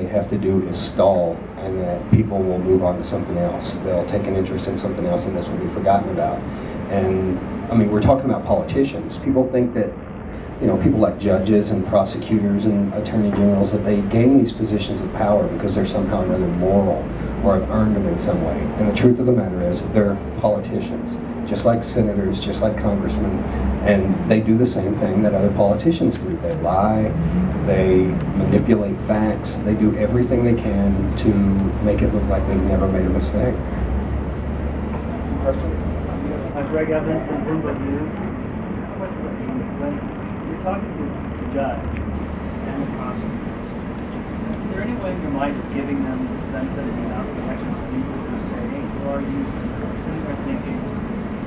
they have to do is stall, and that people will move on to something else. They'll take an interest in something else, and this will be forgotten about. And I mean, we're talking about politicians. People think that, you know, people like judges and prosecutors and attorney generals, that they gain these positions of power because they're somehow or another moral or have earned them in some way. And the truth of the matter is, they're politicians, just like senators, just like congressmen, and they do the same thing that other politicians do. They lie, they manipulate facts, they do everything they can to make it look like they've never made a mistake. Question? Greg Evans from Bloomberg News. When you're talking to the judge and the prosecutors, is there any way in your mind of giving them the benefit of the doubt that actually believe what they're saying, or are you sitting there thinking,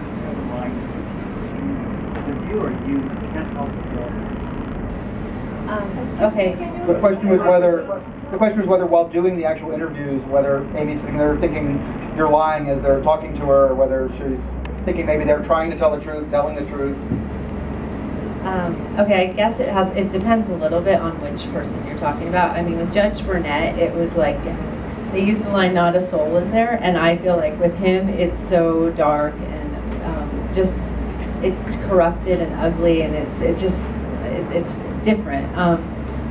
this guy's lying to me? As a viewer, you can't help but feel. Okay. The question was whether while doing the actual interviews, whether Amy's sitting there thinking you're lying as they're talking to her, or whether she's thinking maybe they're trying to tell the truth, telling the truth. Okay, I guess it depends a little bit on which person you're talking about. I mean, with Judge Burnett, it was like, they used the line, not a soul in there, and I feel like with him, it's so dark and just, it's corrupted and ugly, and it's different.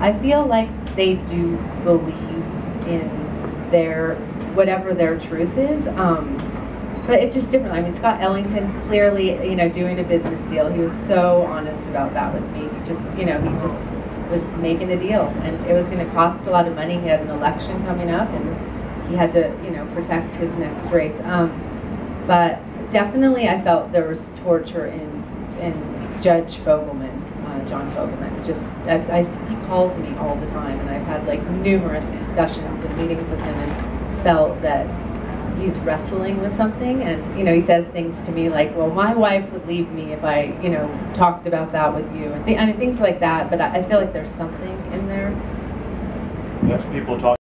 I feel like they do believe in whatever their truth is, but it's just different. I mean, Scott Ellington clearly, you know, doing a business deal. He was so honest about that with me. He just was making a deal, and it was going to cost a lot of money. He had an election coming up, and he had to, you know, protect his next race. But definitely, I felt there was torture in Judge Fogelman, John Fogelman. Just, he calls me all the time, and I've had like numerous discussions and meetings with him, and felt that he's wrestling with something. And, you know, he says things to me like, well, my wife would leave me if I, you know, talked about that with you, and I mean, things like that. But I feel like there's something in there. Yes, people talk